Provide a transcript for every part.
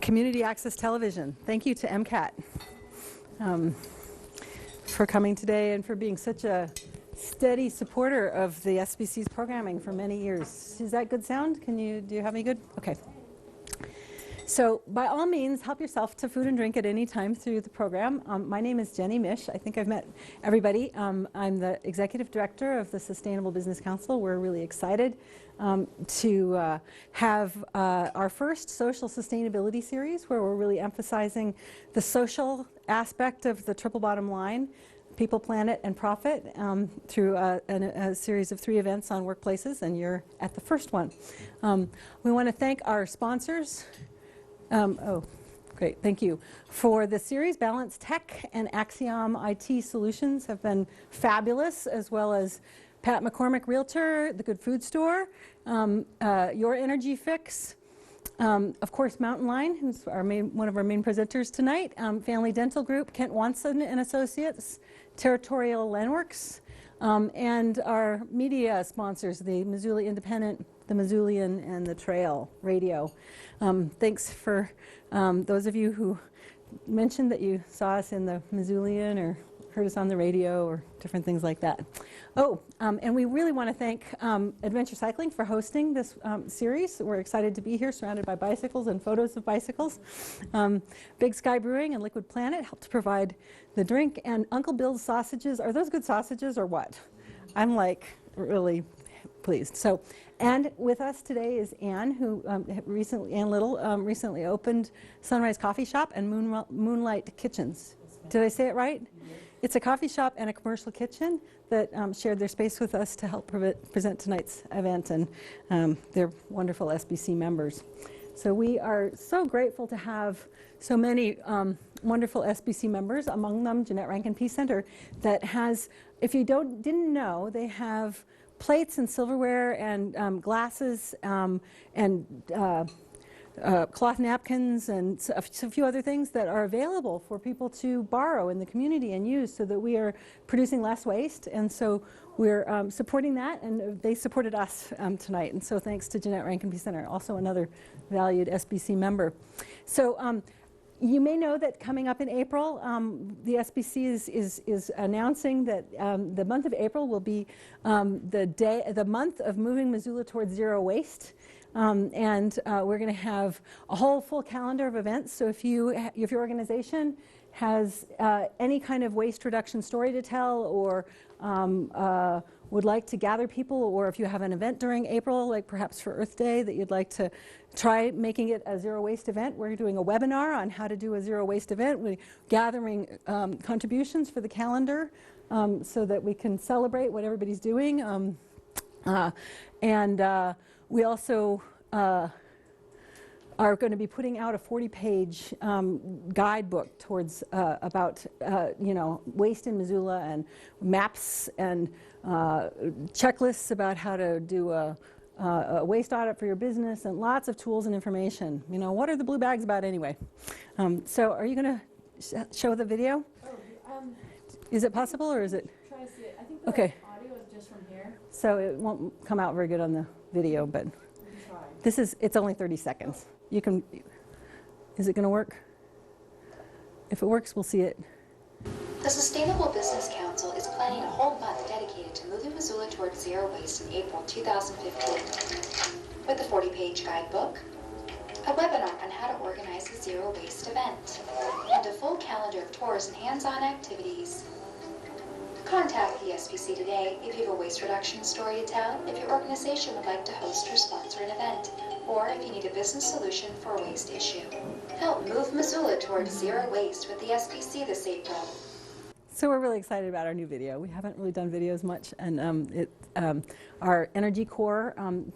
Community Access Television. Thank you to MCAT for coming today and for being such a steady supporter of the SBC's programming for many years. Is that good sound? Do you have any good? Okay. So by all means, help yourself to food and drink at any time through the program. My name is Jenny Mish. I think I've met everybody. I'm the Executive Director of the Sustainable Business Council. We're really excited to have our first social sustainability series where we're really emphasizing the social aspect of the triple bottom line, people, planet, and profit through a series of 3 events on workplaces, and you're at the first one. We want to thank our sponsors. Great, thank you. For the series, Balance Tech and Axiom IT Solutions have been fabulous, as well as Pat McCormick Realtor, The Good Food Store, Your Energy Fix, of course Mountain Line, who's one of our main presenters tonight, Family Dental Group, Kent Watson and Associates, Territorial Landworks, and our media sponsors, the Missoula Independent, the Missoulian, and the Trail Radio. Thanks for those of you who mentioned that you saw us in the Missoulian or heard us on the radio or different things like that. And we really want to thank Adventure Cycling for hosting this series. We're excited to be here surrounded by bicycles and photos of bicycles. Big Sky Brewing and Liquid Planet helped to provide the drink, and Uncle Bill's sausages. Are those good sausages or what? I'm like really pleased. So, and with us today is Ann, who Ann Little recently opened Sunrise Coffee Shop and Moonlight Kitchens. Did I say it right? It's a coffee shop and a commercial kitchen that shared their space with us to help present tonight's event, and they're wonderful SBC members. So we are so grateful to have so many wonderful SBC members, among them Jeanette Rankin Peace Center, that has, if you didn't know, they have plates and silverware and glasses and cloth napkins and a few other things that are available for people to borrow in the community and use, so that we are producing less waste. And so we're supporting that, and they supported us tonight. And so thanks to Jeanette Rankin Peace Center, also another valued SBC member. So you may know that coming up in April, the SBC is announcing that the month of April will be the month of moving Missoula towards zero waste. And we're going to have a whole full calendar of events. So if your organization has any kind of waste reduction story to tell, or would like to gather people, or if you have an event during April, like perhaps for Earth Day, that you'd like to try making it a zero waste event, we're doing a webinar on how to do a zero waste event. We're gathering contributions for the calendar so that we can celebrate what everybody's doing. We also are going to be putting out a 40-page guidebook towards about waste in Missoula, and maps and checklists about how to do a waste audit for your business, and lots of tools and information. What are the blue bags about anyway? So are you going to show the video? Is it possible, or is it? Try to see it. I think the audio is just from here. So it won't come out very good on the video, but it's only 30 seconds. You can, is it going to work? If it works, we'll see it. The Sustainable Business Council is planning a whole month dedicated to moving Missoula towards zero waste in April 2015, with a 40-page guidebook, a webinar on how to organize a zero waste event, and a full calendar of tours and hands-on activities. Contact the SBC today if you have a waste reduction story to tell, if your organization would like to host or sponsor an event, or if you need a business solution for a waste issue. Help move Missoula towards zero waste with the SBC this April. So we're really excited about our new video. We haven't really done videos much, and our Energy Corps,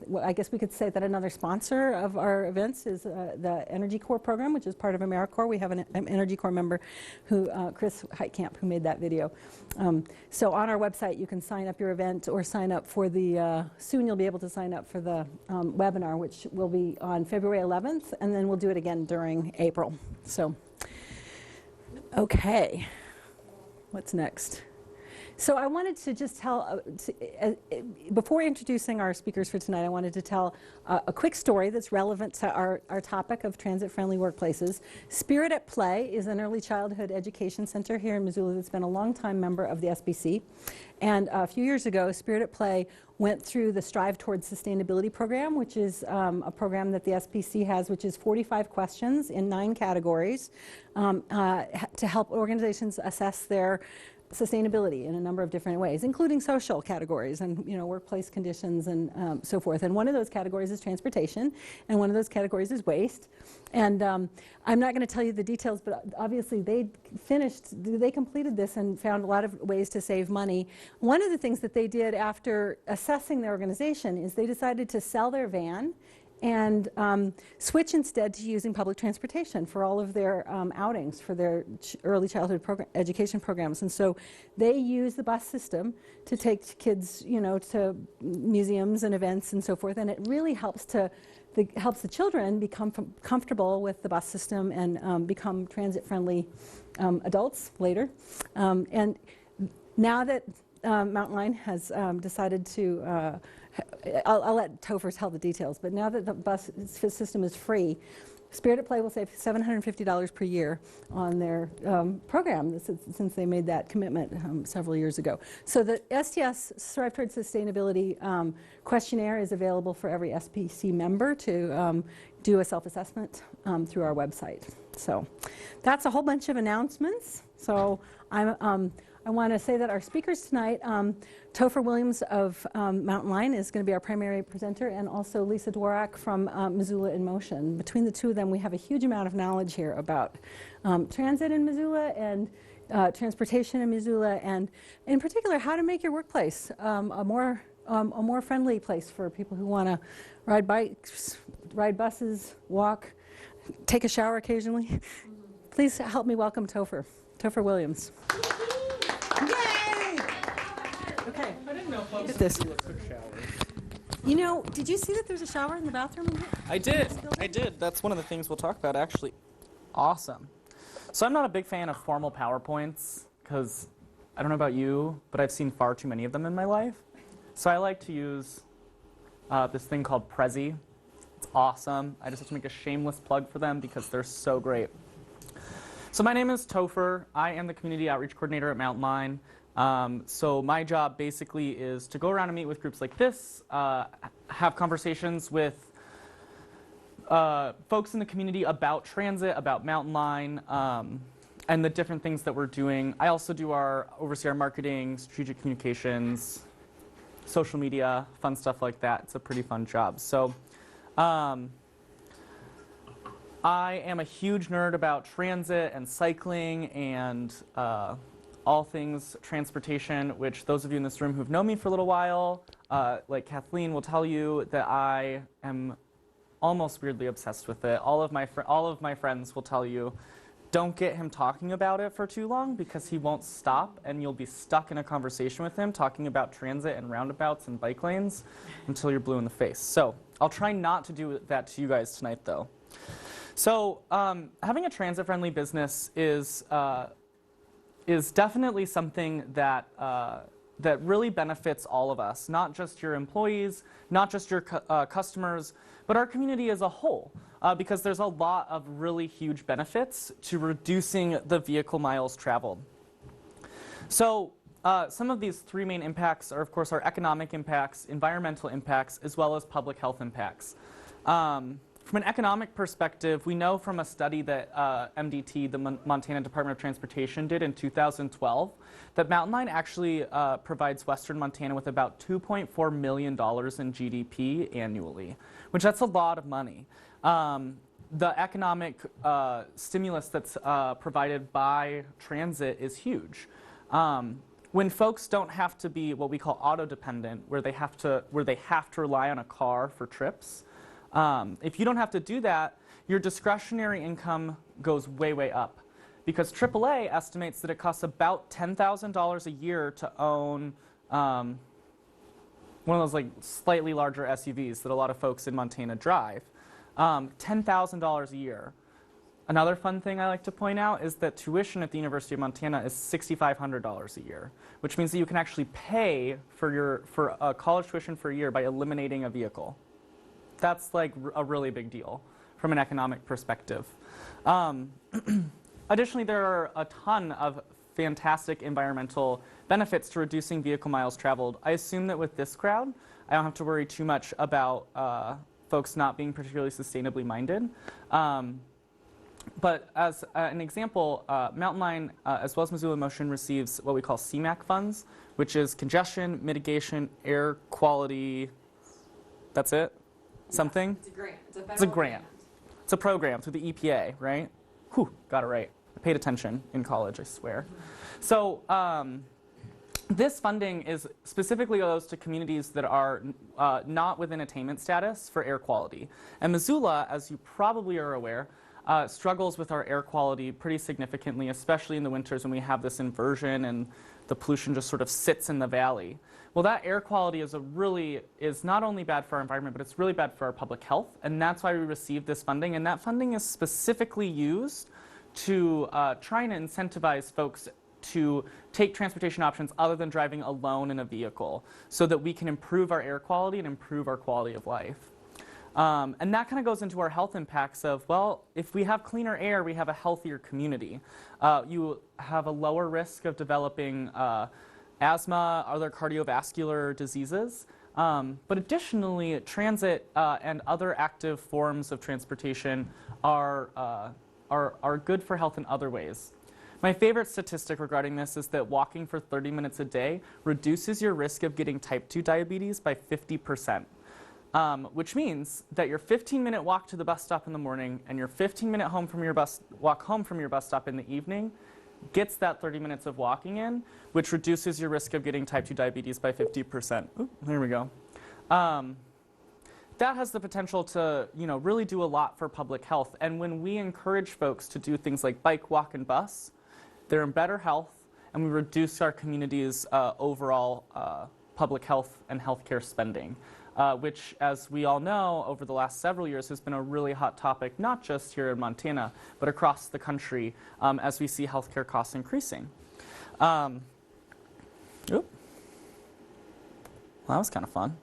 well, I guess we could say that another sponsor of our events is the Energy Corps program, which is part of AmeriCorps. We have an Energy Corps member, Chris Heitkamp, who made that video. So on our website, you can sign up your event, or sign up for the, soon you'll be able to sign up for the webinar, which will be on February 11th, and then we'll do it again during April. So, okay. What's next? So I wanted to just tell, before introducing our speakers for tonight, I wanted to tell a quick story that's relevant to our topic of transit-friendly workplaces. Spirit at Play is an early childhood education center here in Missoula that's been a long-time member of the SBC. And a few years ago, Spirit at Play went through the Strive Towards Sustainability program, which is a program that the SBC has, which is 45 questions in 9 categories to help organizations assess their sustainability in a number of different ways, including social categories and workplace conditions and so forth. And one of those categories is transportation, and one of those categories is waste. And I'm not going to tell you the details, but obviously they completed this and found a lot of ways to save money. One of the things that they did after assessing their organization is they decided to sell their van and switch instead to using public transportation for all of their outings for their early childhood education programs. And so they use the bus system to take kids, to museums and events and so forth. And it really helps the children become comfortable with the bus system and become transit-friendly adults later. And now that Mountain Line has decided to I'll let Topher tell the details, but now that the bus system is free, Spirit at Play will save $750 per year on their program since they made that commitment several years ago. So the STS Strive Towards Sustainability questionnaire is available for every SPC member to do a self-assessment through our website. So that's a whole bunch of announcements. So I want to say that our speakers tonight, Topher Williams of Mountain Line is going to be our primary presenter, and also Lisa Dworak from Missoula in Motion. Between the two of them, we have a huge amount of knowledge here about transit in Missoula and transportation in Missoula, and in particular, how to make your workplace a more friendly place for people who want to ride bikes, ride buses, walk, take a shower occasionally. Please help me welcome Topher Williams. Yay! Okay. I didn't know folks Look at this. took showers. Did you see that there's a shower in the bathroom in here? I did. That's one of the things we'll talk about, actually. Awesome. So I'm not a big fan of formal PowerPoints, because I don't know about you, but I've seen far too many of them in my life. So I like to use this thing called Prezi. It's awesome. I just have to make a shameless plug for them because they're so great. So my name is Topher. I am the Community Outreach Coordinator at Mountain Line. So my job basically is to go around and meet with groups like this, have conversations with folks in the community about transit, about Mountain Line, and the different things that we're doing. I also oversee our marketing, strategic communications, social media, fun stuff like that. It's a pretty fun job. So I am a huge nerd about transit and cycling and all things transportation, which those of you in this room who've known me for a little while, like Kathleen, will tell you that I am almost weirdly obsessed with it. All of my friends will tell you, don't get him talking about it for too long because he won't stop and you'll be stuck in a conversation with him talking about transit and roundabouts and bike lanes until you're blue in the face. So I'll try not to do that to you guys tonight, though. So having a transit-friendly business is definitely something that that really benefits all of us, not just your employees, not just your customers, but our community as a whole, because there's a lot of really huge benefits to reducing the vehicle miles traveled. So some of these 3 main impacts are, of course, our economic impacts, environmental impacts, as well as public health impacts. From an economic perspective, we know from a study that MDT, the Montana Department of Transportation, did in 2012, that Mountain Line actually provides Western Montana with about $2.4 million in GDP annually, which that's a lot of money. The economic stimulus that's provided by transit is huge. When folks don't have to be what we call auto-dependent, where they have to rely on a car for trips, if you don't have to do that, your discretionary income goes way, way up. Because AAA estimates that it costs about $10,000 a year to own one of those like slightly larger SUVs that a lot of folks in Montana drive. $10,000 a year. Another fun thing I like to point out is that tuition at the University of Montana is $6,500 a year, which means that you can actually pay for college tuition for a year by eliminating a vehicle. That's like a really big deal from an economic perspective. Additionally, there are a ton of fantastic environmental benefits to reducing vehicle miles traveled. I assume that with this crowd, I don't have to worry too much about folks not being particularly sustainably minded. But as an example, Mountain Line, as well as Missoula Motion, receives what we call CMAQ funds, which is congestion, mitigation, air quality, that's it? Something? It's a grant. It's a federal It's a grant. It's a program through the EPA, right? Whew, got it right. I paid attention in college, I swear. So this funding is specifically goes to communities that are not within attainment status for air quality. And Missoula, as you probably are aware, struggles with our air quality pretty significantly, especially in the winters when we have this inversion and the pollution just sort of sits in the valley. Well, that air quality is not only bad for our environment, but it's really bad for our public health, and that's why we received this funding. And that funding is specifically used to try and incentivize folks to take transportation options other than driving alone in a vehicle, so that we can improve our air quality and improve our quality of life. And that kind of goes into our health impacts of, well, if we have cleaner air, we have a healthier community. You have a lower risk of developing asthma, other cardiovascular diseases. But additionally, transit and other active forms of transportation are good for health in other ways. My favorite statistic regarding this is that walking for 30 minutes a day reduces your risk of getting type 2 diabetes by 50%. Which means that your 15-minute walk to the bus stop in the morning and your 15-minute walk home from your bus stop in the evening gets that 30 minutes of walking in, which reduces your risk of getting type 2 diabetes by 50%. Ooh, there we go. That has the potential to, really do a lot for public health. And when we encourage folks to do things like bike, walk, and bus, they're in better health, and we reduce our community's overall public health and healthcare spending. Which, as we all know, over the last several years has been a really hot topic, not just here in Montana, but across the country as we see healthcare costs increasing. Well, that was kind of fun.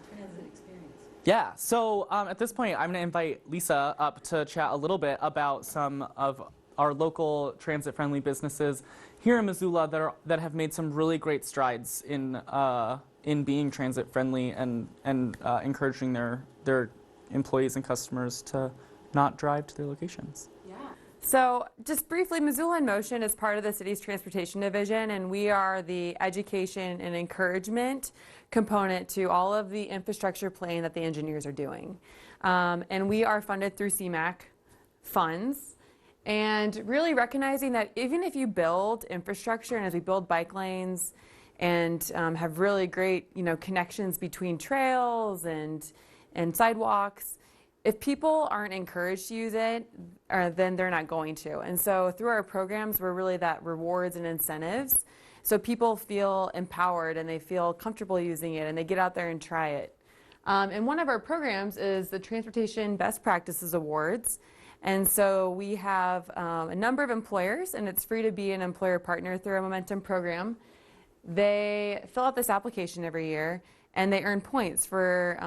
Transit experience. Yeah, so at this point, I'm going to invite Lisa up to chat a little bit about some of our local transit-friendly businesses here in Missoula that have made some really great strides in being transit-friendly and encouraging their employees and customers to not drive to their locations. Yeah. So just briefly, Missoula in Motion is part of the city's transportation division, and we are the education and encouragement component to all of the infrastructure planning that the engineers are doing. And we are funded through CMAQ funds. And really recognizing that even if you build infrastructure, and as we build bike lanes and have really great connections between trails and sidewalks, if people aren't encouraged to use it, then they're not going to. And so through our programs, we're really that rewards and incentives. So people feel empowered and they feel comfortable using it and they get out there and try it. And one of our programs is the Transportation Best Practices Awards. And so we have a number of employers, and it's free to be an employer partner through our Momentum program. They fill out this application every year, and they earn points for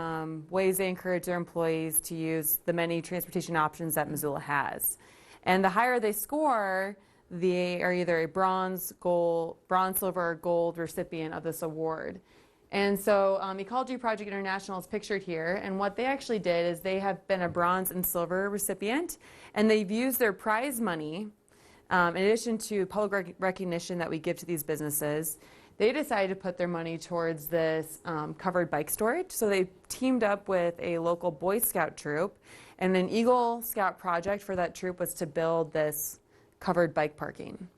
ways they encourage their employees to use the many transportation options that Missoula has. And the higher they score, they are either a bronze, silver, or gold recipient of this award. And so Ecology Project International is pictured here, and what they actually did is they have been a bronze and silver recipient, and they've used their prize money, in addition to public recognition that we give to these businesses. They decided to put their money towards this covered bike storage. So they teamed up with a local Boy Scout troop, and an Eagle Scout project for that troop was to build this covered bike parking.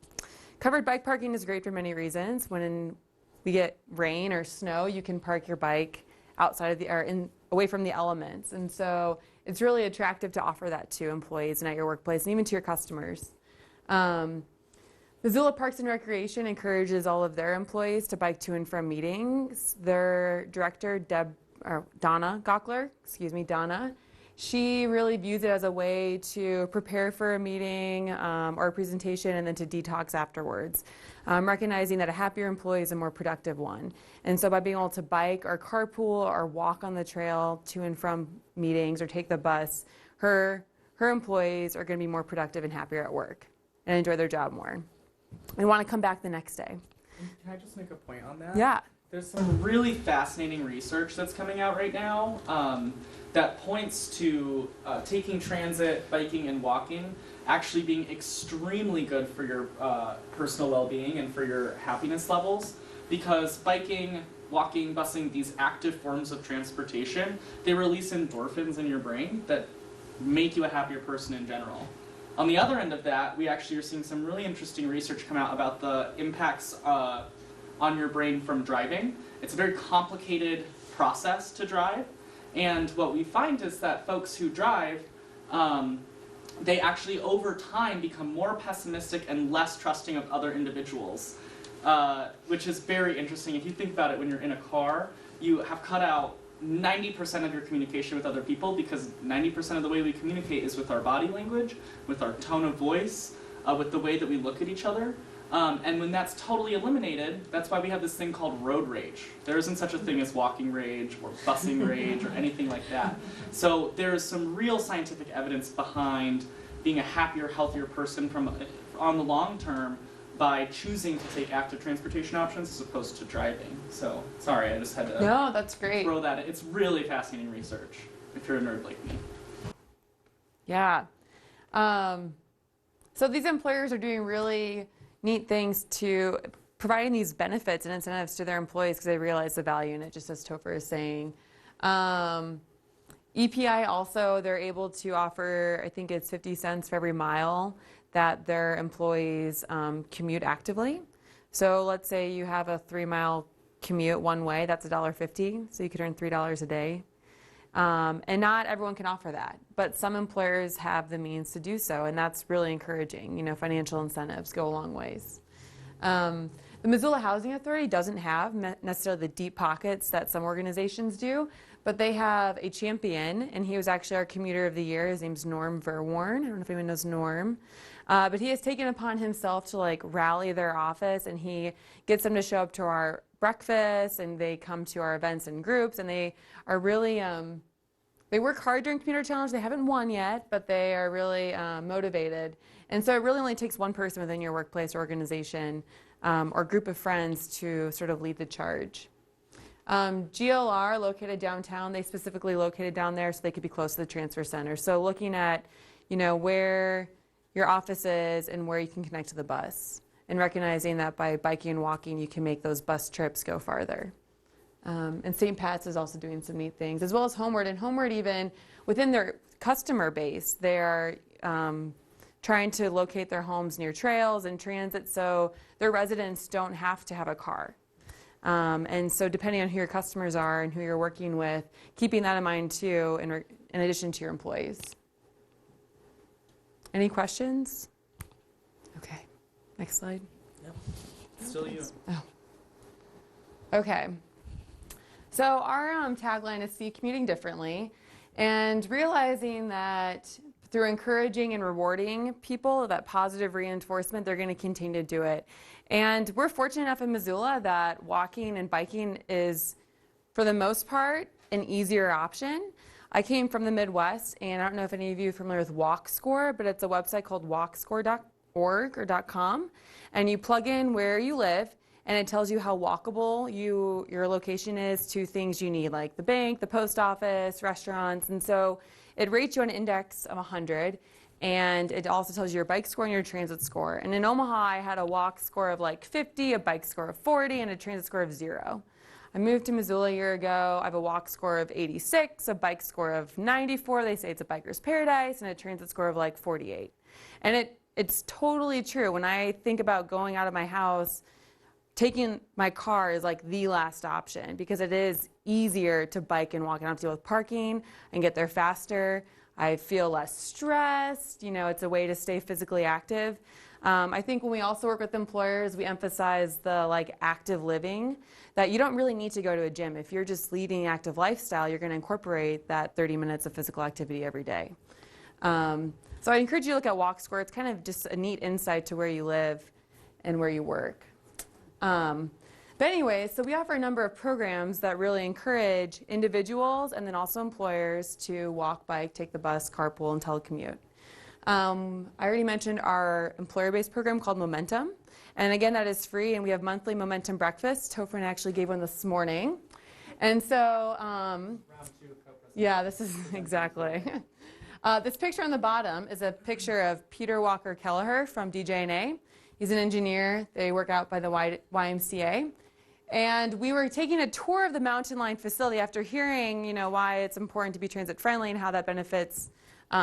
Covered bike parking is great for many reasons. When we get rain or snow, you can park your bike outside of away from the elements. And so it's really attractive to offer that to employees and at your workplace and even to your customers. Missoula Parks and Recreation encourages all of their employees to bike to and from meetings. Their director, Donna Gockler, she really views it as a way to prepare for a meeting or a presentation and then to detox afterwards, recognizing that a happier employee is a more productive one. And so by being able to bike or carpool or walk on the trail to and from meetings or take the bus, her employees are going to be more productive and happier at work and enjoy their job more and want to come back the next day. Can I just make a point on that? Yeah. There's some really fascinating research that's coming out right now that points to taking transit, biking, and walking actually being extremely good for your personal well-being and for your happiness levels, because biking, walking, busing, these active forms of transportation, they release endorphins in your brain that make you a happier person in general. On the other end of that, we actually are seeing some really interesting research come out about the impacts on your brain from driving. It's a very complicated process to drive, and what we find is that folks who drive, they actually over time become more pessimistic and less trusting of other individuals, which is very interesting. If you think about it, when you're in a car, you have cut out 90% of your communication with other people, because 90% of the way we communicate is with our body language, with our tone of voice, with the way that we look at each other. And when that's totally eliminated, that's why we have this thing called road rage. There isn't such a thing as walking rage or busing rage or anything like that. So there is some real scientific evidence behind being a happier, healthier person on the long term by choosing to take active transportation options as opposed to driving. So, sorry, I just had to No, that's great. throw that in. It's really fascinating research, if you're a nerd like me. Yeah. So these employers are doing really neat things to providing these benefits and incentives to their employees because they realize the value in it, just as Topher is saying. EPI also, they're able to offer, I think it's 50 cents for every mile that their employees commute actively. So let's say you have a 3-mile commute one way, that's $1.50, so you could earn $3 a day. And not everyone can offer that, but some employers have the means to do so, and that's really encouraging. You know, financial incentives go a long ways. The Missoula Housing Authority doesn't have necessarily the deep pockets that some organizations do, but they have a champion, and he was actually our Commuter of the Year. His name's Norm Verworn. I don't know if anyone knows Norm. But he has taken upon himself to like rally their office, and he gets them to show up to our breakfast, and they come to our events in groups, and they are really, they work hard during Commuter Challenge. They haven't won yet, but they are really motivated. And so it really only takes one person within your workplace or organization or group of friends to sort of lead the charge. GLR, located downtown, they specifically located down there so they could be close to the transfer center. So looking at, you know, where your office is and where you can connect to the bus, and recognizing that by biking and walking you can make those bus trips go farther. And St. Pat's is also doing some neat things, as well as Homeward. And Homeward, even within their customer base, they are trying to locate their homes near trails and transit so their residents don't have to have a car. And so depending on who your customers are and who you're working with, keeping that in mind too, in addition to your employees. Any questions? Okay, next slide. Yep. Still you. Oh. Okay. So our tagline is see commuting differently, and realizing that through encouraging and rewarding people, that positive reinforcement, they're going to continue to do it. And we're fortunate enough in Missoula that walking and biking is, for the most part, an easier option. I came from the Midwest, and I don't know if any of you are familiar with WalkScore, but it's a website called walkscore.org or .com, and you plug in where you live, and it tells you how walkable your location is to things you need, like the bank, the post office, restaurants. And so it rates you on an index of 100, and it also tells you your bike score and your transit score. And in Omaha, I had a walk score of like 50, a bike score of 40, and a transit score of 0. I moved to Missoula a year ago. I have a walk score of 86, a bike score of 94. They say it's a biker's paradise, and a transit score of like 48. And it's totally true. When I think about going out of my house, taking my car is like the last option because it is easier to bike and walk. I don't have to deal with parking and get there faster. I feel less stressed. You know, it's a way to stay physically active. I think when we also work with employers, we emphasize the active living, that you don't really need to go to a gym. If you're just leading an active lifestyle, you're going to incorporate that 30 minutes of physical activity every day. So I encourage you to look at Walk Score. It's kind of just a neat insight to where you live and where you work. But anyway, so we offer a number of programs that really encourage individuals and then also employers to walk, bike, take the bus, carpool, and telecommute. I already mentioned our employer-based program called Momentum. And again, that is free, and we have monthly Momentum breakfasts. Tofrin actually gave one this morning. And so, Round 2 of co-presentation. yeah, this is exactly. This picture on the bottom is a picture of Peter Walker Kelleher from DJNA. He's an engineer. They work out by the YMCA. And we were taking a tour of the Mountain Line facility after hearing, why it's important to be transit friendly and how that benefits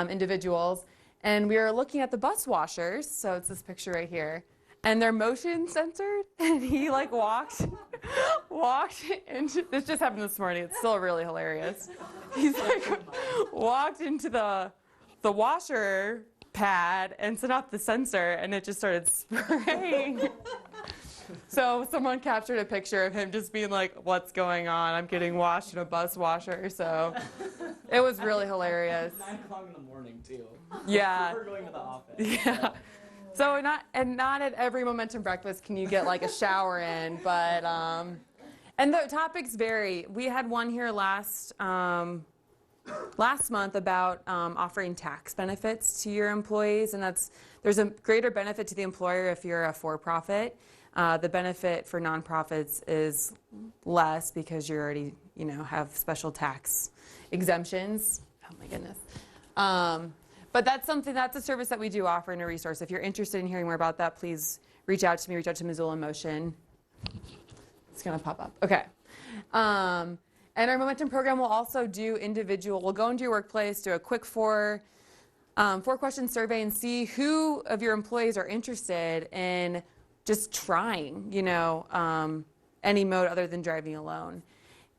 individuals. And we were looking at the bus washers, so it's this picture right here, and they're motion censored. And he walked into, this just happened this morning. It's still really hilarious. He's walked into the washer pad and set off the sensor, and it just started spraying. So someone captured a picture of him just being like, "What's going on? I'm getting washed in a bus washer." So it was really hilarious. 9 o'clock in the morning too. Yeah. We're going to the office. Yeah. So not at every Momentum breakfast can you get a shower in, but and the topics vary. We had one here last month about offering tax benefits to your employees, and there's a greater benefit to the employer if you're a for-profit. The benefit for nonprofits is less because you already, have special tax exemptions. Oh my goodness. But that's a service that we do offer and a resource. If you're interested in hearing more about that, please reach out to me, reach out to Missoula in Motion. It's going to pop up. Okay. And our Momentum program will also do we'll go into your workplace, do a quick 4-question survey and see who of your employees are interested in just trying, any mode other than driving alone.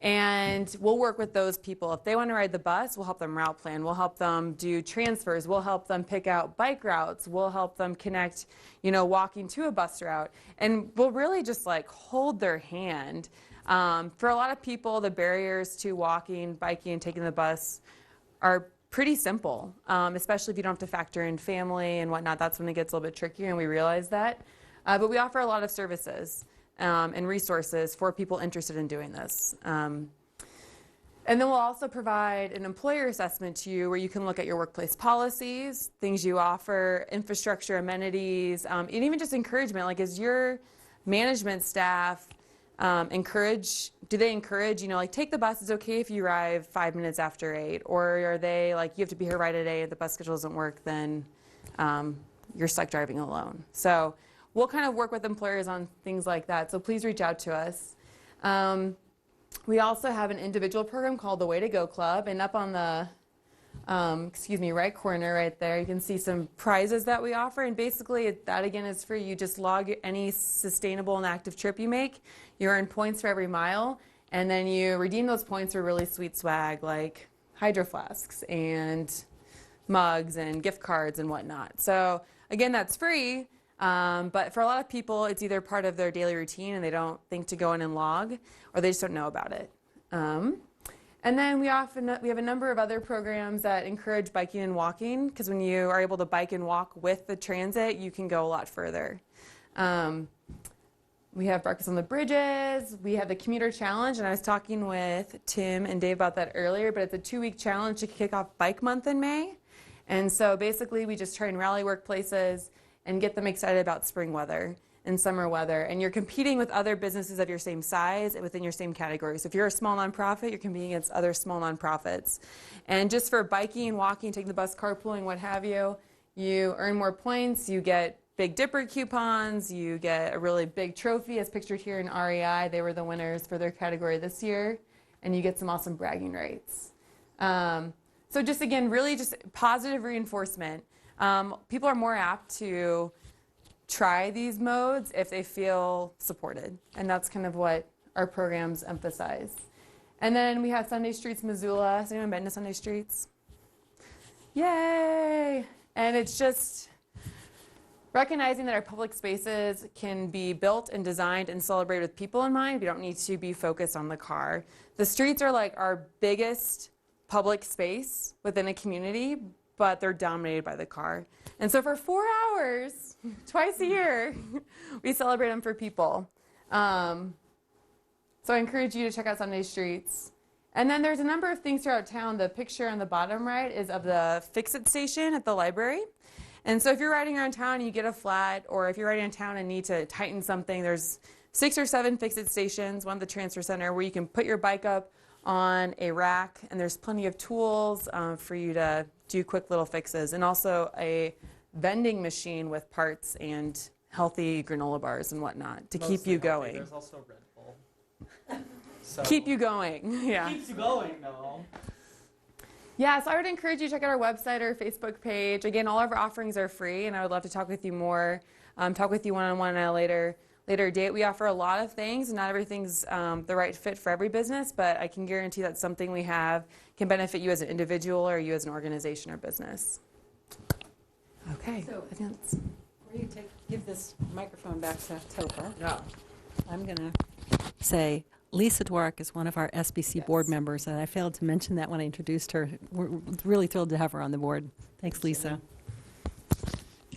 And we'll work with those people. If they want to ride the bus, we'll help them route plan. We'll help them do transfers. We'll help them pick out bike routes. We'll help them connect, walking to a bus route. And we'll really just hold their hand. For a lot of people, the barriers to walking, biking, and taking the bus are pretty simple, especially if you don't have to factor in family and whatnot. That's when it gets a little bit trickier, and we realize that. But we offer a lot of services and resources for people interested in doing this. And then we'll also provide an employer assessment to you where you can look at your workplace policies, things you offer, infrastructure, amenities, and even just encouragement. Is your management staff do they encourage, take the bus, it's okay if you arrive 5 minutes after 8, or are they you have to be here right at 8, if the bus schedule doesn't work, then you're stuck driving alone. So we'll kind of work with employers on things like that, so please reach out to us. We also have an individual program called the Way to Go Club, and up on the right corner right there, you can see some prizes that we offer, and basically that again is free. You just log any sustainable and active trip you make, you earn points for every mile, and then you redeem those points for really sweet swag like hydro flasks and mugs and gift cards and whatnot. So again, that's free. But for a lot of people, it's either part of their daily routine and they don't think to go in and log, or they just don't know about it. And then we have a number of other programs that encourage biking and walking, because when you are able to bike and walk with the transit, you can go a lot further. We have Breakfast on the Bridges. We have the Commuter Challenge, and I was talking with Tim and Dave about that earlier, but it's a 2-week challenge to kick off Bike Month in May. And so basically we just try and rally workplaces and get them excited about spring weather and summer weather. And you're competing with other businesses of your same size within your same category. So if you're a small nonprofit, you're competing against other small nonprofits. And just for biking, walking, taking the bus, carpooling, what have you, you earn more points, you get Big Dipper coupons, you get a really big trophy as pictured here in REI. They were the winners for their category this year. And you get some awesome bragging rights. So just again, really just positive reinforcement. People are more apt to try these modes if they feel supported. And that's kind of what our programs emphasize. And then we have Sunday Streets Missoula. Has anyone been to Sunday Streets? Yay! And it's just recognizing that our public spaces can be built and designed and celebrated with people in mind. We don't need to be focused on the car. The streets are like our biggest public space within a community, but they're dominated by the car. And so for 4 hours, twice a year, we celebrate them for people. So I encourage you to check out Sunday Streets. And then there's a number of things throughout town. The picture on the bottom right is of the Fix-It station at the library. And so if you're riding around town and you get a flat, or if you're riding in town and need to tighten something, there's 6 or 7 Fix-It stations, one at the transfer center, where you can put your bike up on a rack, and there's plenty of tools for you to do quick little fixes, and also a vending machine with parts and healthy granola bars and whatnot to keep you going. There's also Red Bull. So Keep you going, yeah. Keeps you going, though. Yeah, so I would encourage you to check out our website or Facebook page. Again, all of our offerings are free, and I would love to talk with you more, talk with you one-on-one at a later date. We offer a lot of things, and not everything's the right fit for every business, but I can guarantee that something we have can benefit you as an individual or you as an organization or business. Okay. So- I think that's- Before you give this microphone back to Topher, Yeah. I'm going to say Lisa Dwork is one of our SBC board members, and I failed to mention that when I introduced her. We're really thrilled to have her on the board. Thanks, Lisa.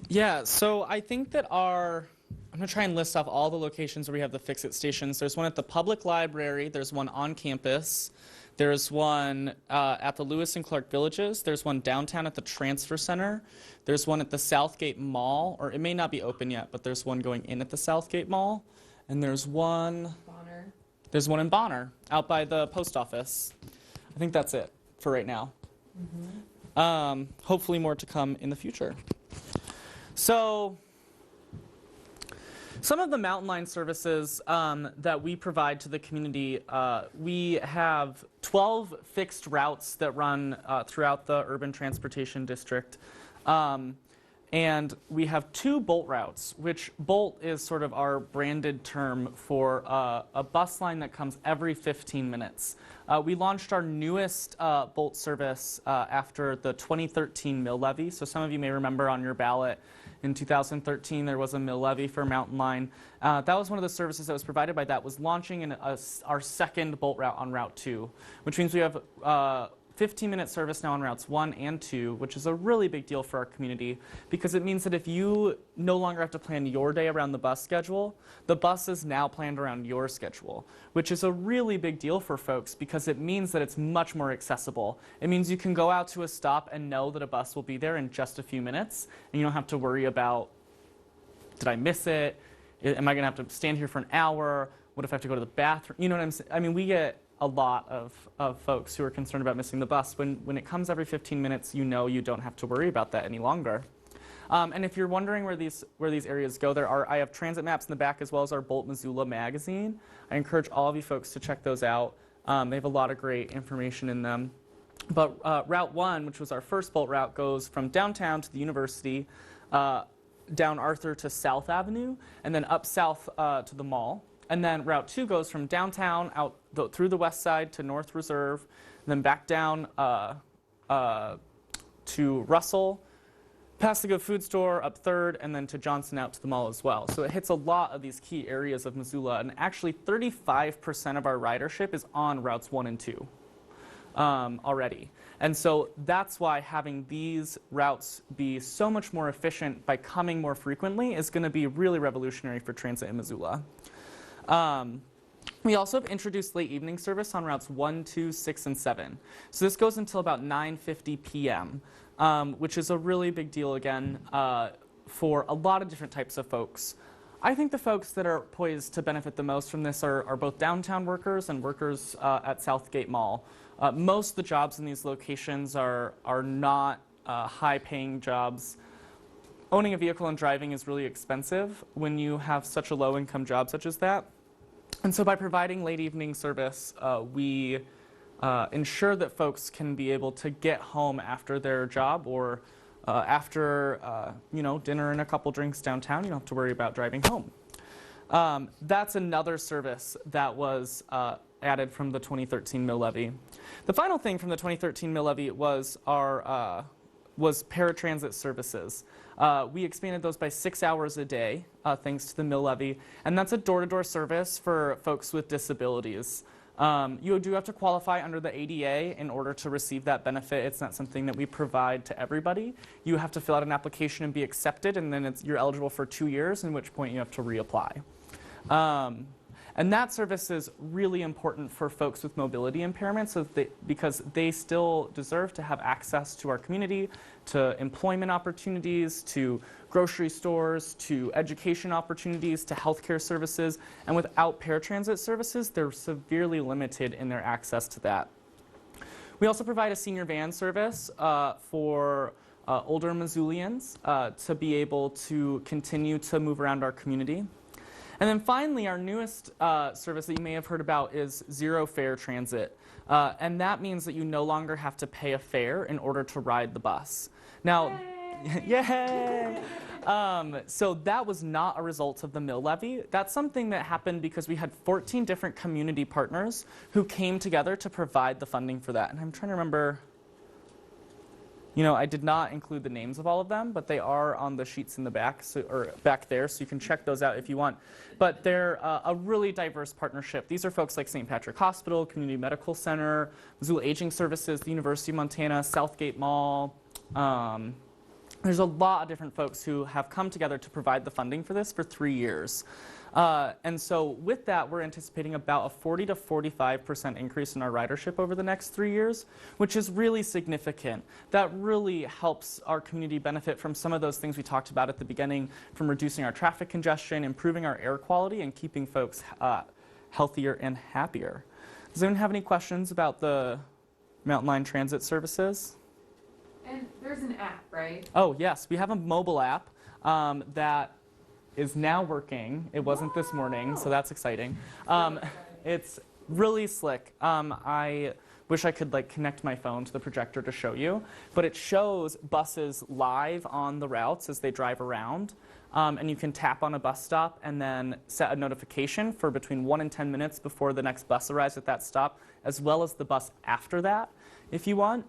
Yeah, so I think that I'm going to try and list off all the locations where we have the Fix-It stations. There's one at the public library. There's one on campus. There's one at the Lewis and Clark Villages. There's one downtown at the Transfer Center. There's one at the Southgate Mall, or it may not be open yet, but there's one going in at the Southgate Mall. And there's one in Bonner, out by the post office. I think that's it for right now. Hopefully more to come in the future. So some of the Mountain Line services that we provide to the community, we have 12 fixed routes that run throughout the urban transportation district. And we have 2 Bolt routes, which Bolt is sort of our branded term for a bus line that comes every 15 minutes. We launched our newest Bolt service after the 2013 mill levy. So some of you may remember on your ballot in 2013 there was a mill levy for Mountain Line. That was one of the services that was provided by that, was launching our second Bolt route on Route 2, which means we have 15-minute service now on routes 1 and 2, which is a really big deal for our community, because it means that if you no longer have to plan your day around the bus schedule, the bus is now planned around your schedule, which is a really big deal for folks because it means that it's much more accessible. It means you can go out to a stop and know that a bus will be there in just a few minutes, and you don't have to worry about, did I miss it? Am I going to have to stand here for an hour? What if I have to go to the bathroom? You know what I'm saying? I mean, we get a lot of folks who are concerned about missing the bus. When it comes every 15 minutes, you know you don't have to worry about that any longer. And if you're wondering where these areas go, I have transit maps in the back as well as our Bolt Missoula magazine. I encourage all of you folks to check those out. They have a lot of great information in them. But Route 1, which was our first Bolt route, goes from downtown to the university, down Arthur to South Avenue, and then up south to the mall. And then Route 2 goes from downtown out through the west side to North Reserve, and then back down to Russell, past the Good Food Store, up 3rd, and then to Johnson out to the mall as well. So it hits a lot of these key areas of Missoula, and actually 35% of our ridership is on routes 1 and 2 already. And so that's why having these routes be so much more efficient by coming more frequently is going to be really revolutionary for transit in Missoula. We also have introduced late evening service on routes 1, 2, 6, and 7. So this goes until about 9:50 p.m., which is a really big deal, again, for a lot of different types of folks. I think the folks that are poised to benefit the most from this are both downtown workers and workers at Southgate Mall. Most of the jobs in these locations are not high-paying jobs. Owning a vehicle and driving is really expensive when you have such a low-income job such as that. And so by providing late evening service, we ensure that folks can be able to get home after their job or after dinner and a couple drinks downtown. You don't have to worry about driving home. That's another service that was added from the 2013 mill levy. The final thing from the 2013 mill levy was our was paratransit services. We expanded those by 6 hours a day, thanks to the mill levy, and that's a door-to-door service for folks with disabilities. You do have to qualify under the ADA in order to receive that benefit. It's not something that we provide to everybody. You have to fill out an application and be accepted, and then you're eligible for 2 years, in which point you have to reapply. And that service is really important for folks with mobility impairments because they still deserve to have access to our community, to employment opportunities, to grocery stores, to education opportunities, to healthcare services. And without paratransit services, they're severely limited in their access to that. We also provide a senior van service for older Missoulians to be able to continue to move around our community. And then finally, our newest service that you may have heard about is Zero Fare Transit. And that means that you no longer have to pay a fare in order to ride the bus. Now, yay! So that was not a result of the mill levy. That's something that happened because we had 14 different community partners who came together to provide the funding for that. And I'm trying to remember, you know, I did not include the names of all of them, but they are on the sheets in the back, or back there, so you can check those out if you want. But they're a really diverse partnership. These are folks like St. Patrick Hospital, Community Medical Center, Missoula Aging Services, the University of Montana, Southgate Mall. There's a lot of different folks who have come together to provide the funding for this for 3 years. And so with that, we're anticipating about a 40 to 45% increase in our ridership over the next 3 years, which is really significant. That really helps our community benefit from some of those things we talked about at the beginning, from reducing our traffic congestion, improving our air quality, and keeping folks healthier and happier. Does anyone have any questions about the Mountain Line Transit services? And there's an app, right? Oh, yes. We have a mobile app that is now working. It wasn't this morning, so that's exciting. It's really slick. I wish I could connect my phone to the projector to show you, but it shows buses live on the routes as they drive around. And you can tap on a bus stop and then set a notification for between 1 and 10 minutes before the next bus arrives at that stop, as well as the bus after that, if you want.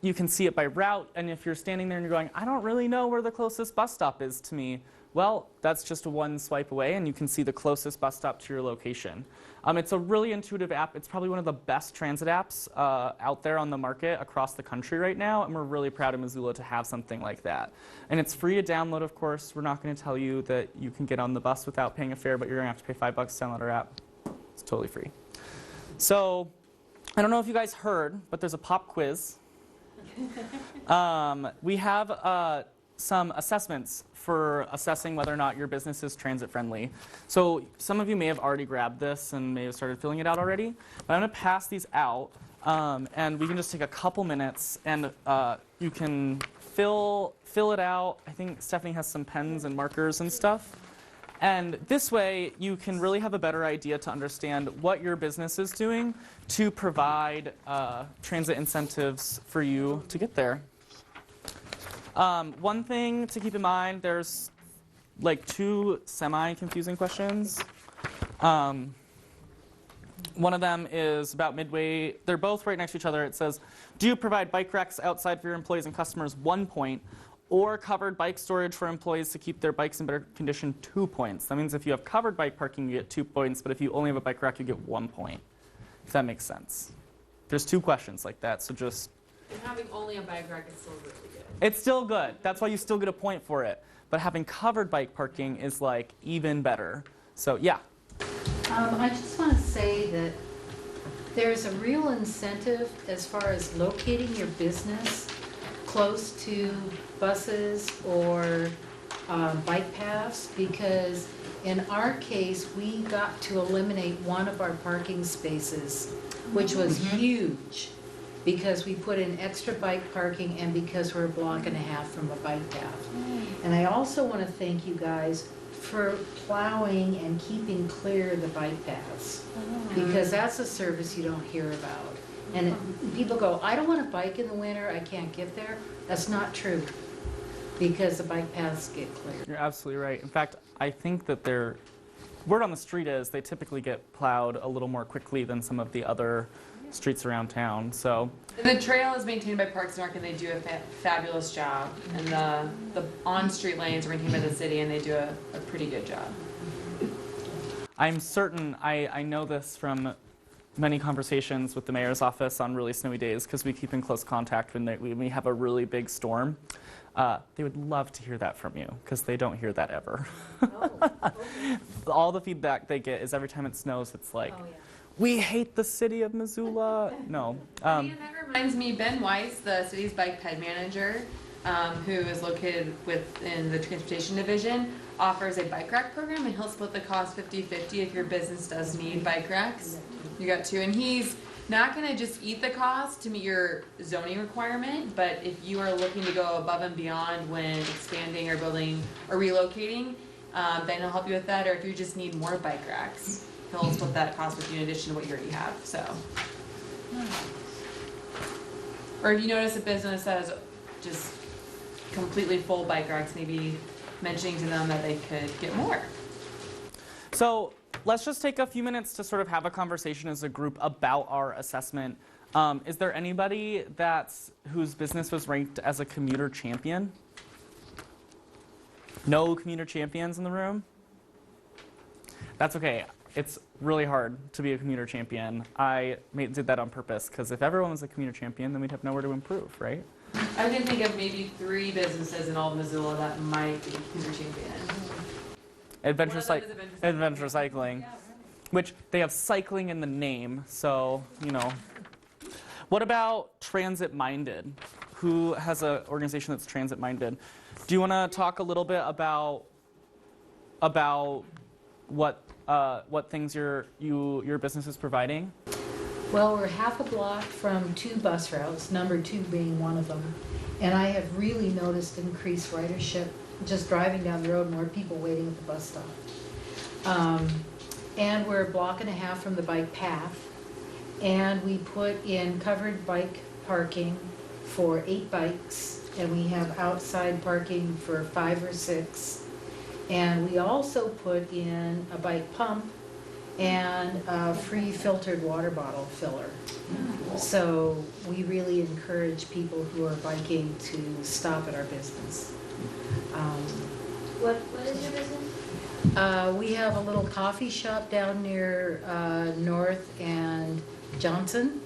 You can see it by route, and if you're standing there and you're going, I don't really know where the closest bus stop is to me, well, that's just one swipe away, and you can see the closest bus stop to your location. It's a really intuitive app. It's probably one of the best transit apps out there on the market across the country right now, and we're really proud of Missoula to have something like that. And it's free to download, of course. We're not going to tell you that you can get on the bus without paying a fare, but you're going to have to pay $5 to download our app. It's totally free. So, I don't know if you guys heard, but there's a pop quiz. We have some assessments for assessing whether or not your business is transit friendly. So some of you may have already grabbed this and may have started filling it out already, but I'm going to pass these out, and we can just take a couple minutes, and you can fill it out. I think Stephanie has some pens and markers and stuff. And this way, you can really have a better idea to understand what your business is doing to provide transit incentives for you to get there. One thing to keep in mind, there's 2 semi-confusing questions. One of them is about midway. They're both right next to each other. It says, do you provide bike racks outside for your employees and customers? 1 point. Or covered bike storage for employees to keep their bikes in better condition, 2 points. That means if you have covered bike parking, you get 2 points, but if you only have a bike rack, you get 1 point. If that makes sense. There's 2 questions like that, so just... And having only a bike rack is still really good. It's still good. That's why you still get a point for it. But having covered bike parking is even better. So yeah. I just want to say that there's a real incentive as far as locating your business close to buses or bike paths, because in our case, we got to eliminate one of our parking spaces, which was huge, because we put in extra bike parking and because we're a block and a half from a bike path. And I also want to thank you guys for plowing and keeping clear the bike paths, because that's a service you don't hear about. And people go, I don't want to bike in the winter, I can't get there. That's not true, because the bike paths get cleared. You're absolutely right. In fact, I think that word on the street is they typically get plowed a little more quickly than some of the other streets around town. So The trail is maintained by Parks and Rec, and they do a fabulous job. And the on-street lanes are maintained by the city, and they do a pretty good job. I'm certain, I know this from many conversations with the mayor's office on really snowy days, because we keep in close contact when we have a really big storm. They would love to hear that from you, because they don't hear that ever. All the feedback they get is every time it snows, it's like, we hate the city of Missoula. No. And that reminds me, Ben Weiss, the city's bike ped manager, who is located within the transportation division, offers a bike rack program, and he'll split the cost 50-50 if your business does need bike racks. You got two, and he's not going to just eat the cost to meet your zoning requirement, but if you are looking to go above and beyond when expanding or building or relocating, then he'll help you with that. Or if you just need more bike racks, he'll split that cost with you in addition to what you already have. So, or if you notice a business that has just completely full bike racks, maybe mentioning to them that they could get more. So let's just take a few minutes to sort of have a conversation as a group about our assessment. Is there anybody whose business was ranked as a commuter champion? No commuter champions in the room? That's okay. It's really hard to be a commuter champion. I did that on purpose, because if everyone was a commuter champion, then we'd have nowhere to improve, right? I can think of maybe 3 businesses in all of Missoula that might be commuter champion. Adventure cycling, which they have cycling in the name, so, What about Transit Minded? Who has an organization that's transit minded? Do you want to talk a little bit about what things your business is providing? Well, we're half a block from 2 bus routes, number 2 being one of them. And I have really noticed increased ridership just driving down the road, more people waiting at the bus stop. And we're a block and a half from the bike path. And we put in covered bike parking for 8 bikes. And we have outside parking for 5 or 6. And we also put in a bike pump and a free filtered water bottle filler. So we really encourage people who are biking to stop at our business. What is your business? We have a little coffee shop down near North and Johnson,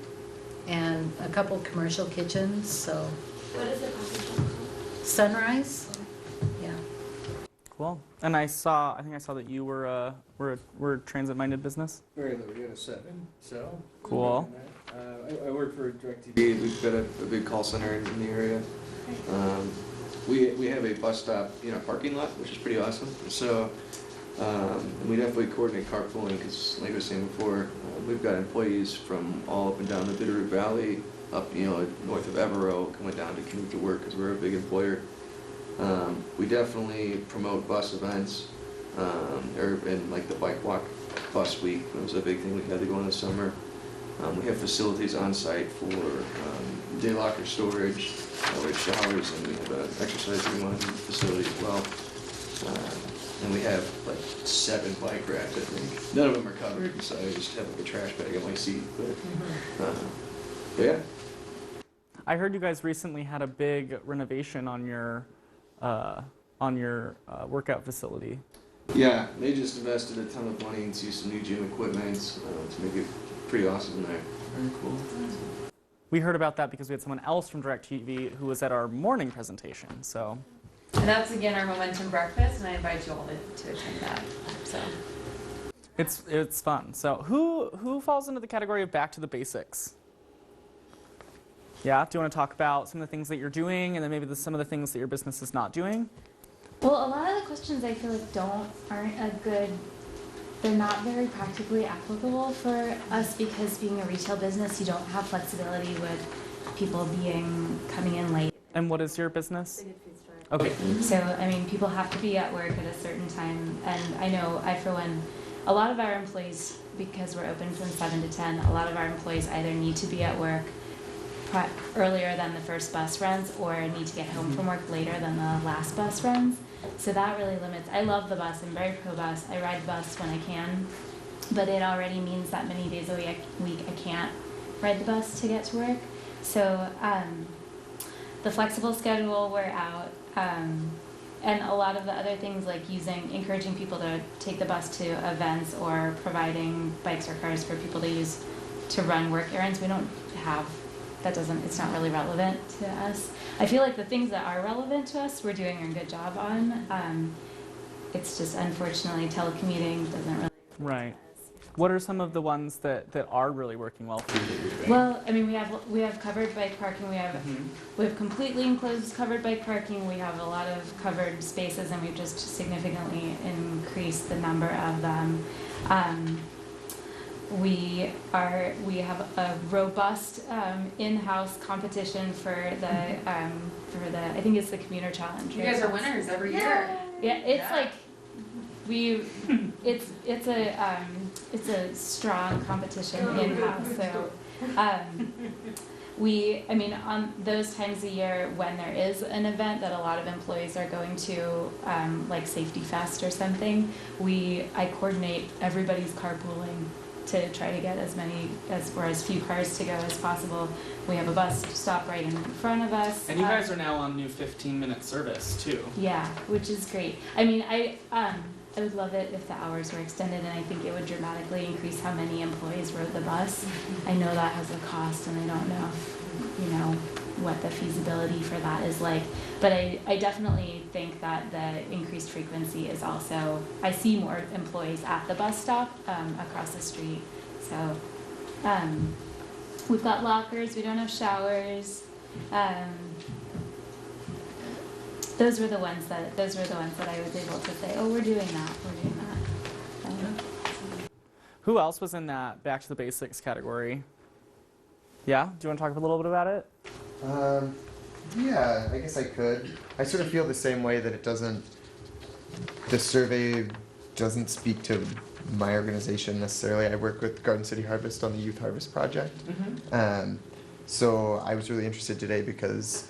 and a couple commercial kitchens, so. What is the coffee shop called? Sunrise, yeah. Cool. And I think I saw that you were a transit-minded business. Very little. We got a 7. So Cool. I work for DirecTV. We've got a big call center in the area. We have a bus stop in our parking lot, which is pretty awesome. So we definitely coordinate carpooling because, like I was saying before, we've got employees from all up and down the Bitterroot Valley, up north of Evero, coming down to commute to work because we're a big employer. We definitely promote bus events, and like the bike walk bus week. It was a big thing we had to go in the summer. We have facilities on site for day locker storage, we have showers, and we have an exercise room facility as well. And we have like 7 bike racks, I think. None of them are covered, so I just have like a trash bag on my seat. But yeah. I heard you guys recently had a big renovation on your workout facility. Yeah, they just invested a ton of money into some new gym equipment to make it pretty awesome in there. Very cool. We heard about that because we had someone else from DirecTV who was at our morning presentation. So. And that's again our Momentum Breakfast, and I invite you all to attend that. So. It's fun. So who falls into the category of back to the basics? Yeah, do you want to talk about some of the things that you're doing, and then maybe some of the things that your business is not doing? Well, a lot of the questions I feel like aren't a good. They're not very practically applicable for us because being a retail business, you don't have flexibility with people coming in late. And what is your business? It's a good food store. Okay. So, I mean, people have to be at work at a certain time, and I know, for one, a lot of our employees, because we're open from 7 to 10, a lot of our employees either need to be at work earlier than the first bus runs or need to get home from work later than the last bus runs. So that really limits. I love the bus. I'm very pro-bus. I ride the bus when I can, but it already means that many days a week I can't ride the bus to get to work. So the flexible schedule we're out, and a lot of the other things like encouraging people to take the bus to events or providing bikes or cars for people to use to run work errands, we don't have. It's not really relevant to us. I feel like the things that are relevant to us, we're doing a good job on. It's just unfortunately telecommuting doesn't really. Right. What are some of the ones that are really working well for you? Well, I mean, we have covered bike parking. We have completely enclosed covered bike parking. We have a lot of covered spaces, and we've just significantly increased the number of them. We have a robust in-house competition for the I think it's the Commuter Challenge. You right? guys are winners every year. Yeah, it's like it's a strong competition in-house. So on those times a year when there is an event that a lot of employees are going to, like Safety Fest or something, I coordinate everybody's carpooling to try to get as few cars to go as possible. We have a bus stop right in front of us. And you guys are now on new 15-minute service too. Yeah, which is great. I mean, I would love it if the hours were extended, and I think it would dramatically increase how many employees rode the bus. I know that has a cost, and I don't know what the feasibility for that is like. But I definitely think that the increased frequency is also, I see more employees at the bus stop across the street. So we've got lockers, we don't have showers. Those were the ones that I was able to say, oh, we're doing that. Who else was in that back to the basics category? Yeah? Do you want to talk a little bit about it? Yeah, I guess I could. I sort of feel the same way that the survey doesn't speak to my organization necessarily. I work with Garden City Harvest on the Youth Harvest Project. So I was really interested today because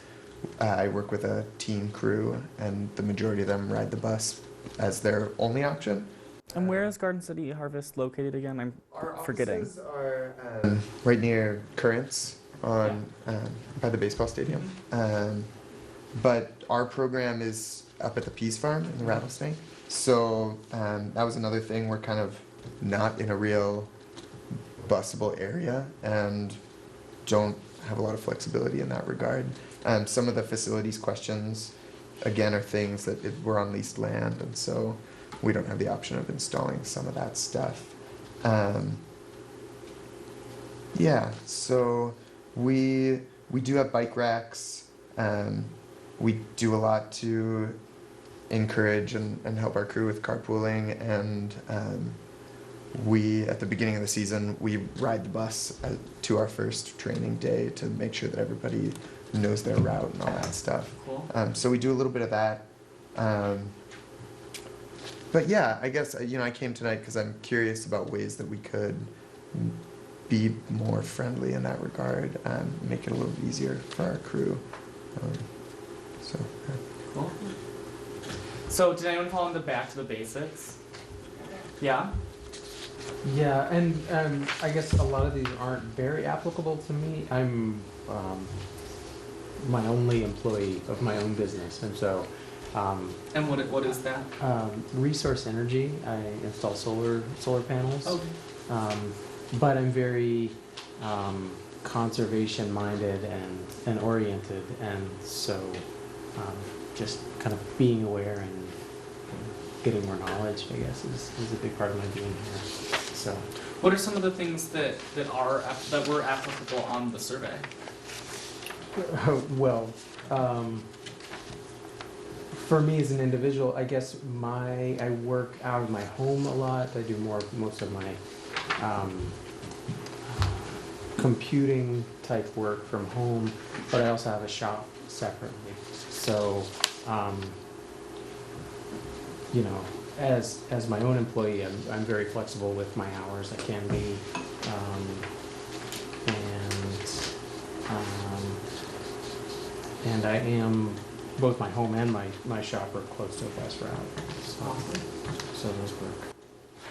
I work with a teen crew, and the majority of them ride the bus as their only option. And where is Garden City Harvest located again? I'm forgetting. Our offices are right near Currents by the baseball stadium. But our program is up at the Peas Farm in the Rattlesnake. So that was another thing. We're kind of not in a real busable area and don't have a lot of flexibility in that regard. Some of the facilities questions, again, are things that we're on leased land, and so we don't have the option of installing some of that stuff. So we do have bike racks. We do a lot to encourage and help our crew with carpooling, and at the beginning of the season, we ride the bus to our first training day to make sure that everybody knows their route and all that stuff. Cool. So we do a little bit of that. But yeah, I guess I came tonight because I'm curious about ways that we could be more friendly in that regard, make it a little easier for our crew. Cool. So did anyone fall into back to the basics? Yeah? Yeah, and I guess a lot of these aren't very applicable to me. I'm my only employee of my own business, and so. And what is that? Resource Energy. I install solar panels. Okay. But I'm very conservation minded and oriented, and so just kind of being aware and getting more knowledge, I guess, is a big part of my being here. So, what are some of the things that were applicable on the survey? well, for me as an individual, I guess I work out of my home a lot. I do most of my computing type work from home, but I also have a shop separately. So, as my own employee, I'm very flexible with my hours. I can be, and I am. Both my home and my shop are close to a bus route, so those work.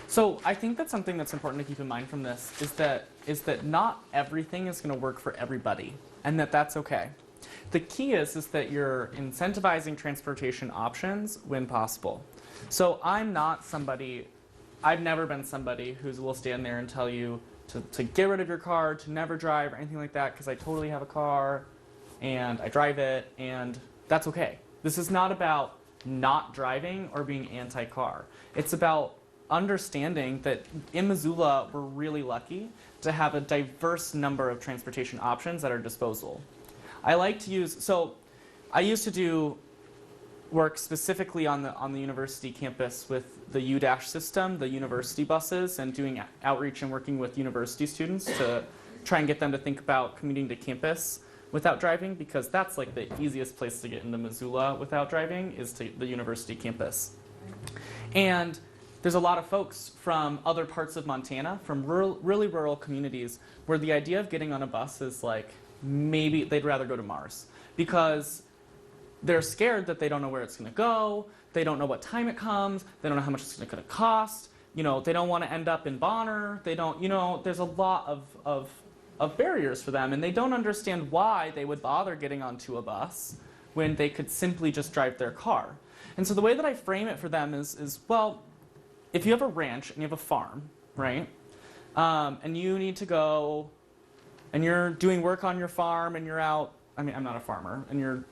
So I think that's something that's important to keep in mind from this is that not everything is going to work for everybody, and that's okay. The key is that you're incentivizing transportation options when possible. So I've never been somebody who will stand there and tell you to get rid of your car, to never drive or anything like that, because I totally have a car and I drive it, and that's okay. This is not about not driving or being anti-car. It's about understanding that in Missoula, we're really lucky to have a diverse number of transportation options at our disposal. I used to do work specifically on the university campus with the U-Dash system, the university buses, and doing outreach and working with university students to try and get them to think about commuting to campus without driving, because that's like the easiest place to get into Missoula without driving is to the university campus. And there's a lot of folks from other parts of Montana, from really rural communities, where the idea of getting on a bus is like, maybe they'd rather go to Mars, because they're scared that they don't know where it's going to go, they don't know what time it comes, they don't know how much it's going to cost, they don't want to end up in Bonner, there's a lot of barriers for them, and they don't understand why they would bother getting onto a bus when they could simply just drive their car. And so the way that I frame it for them is well, if you have a ranch and you have a farm, right, and you need to go and you're doing work on your farm and you're out, I'm not a farmer, and you're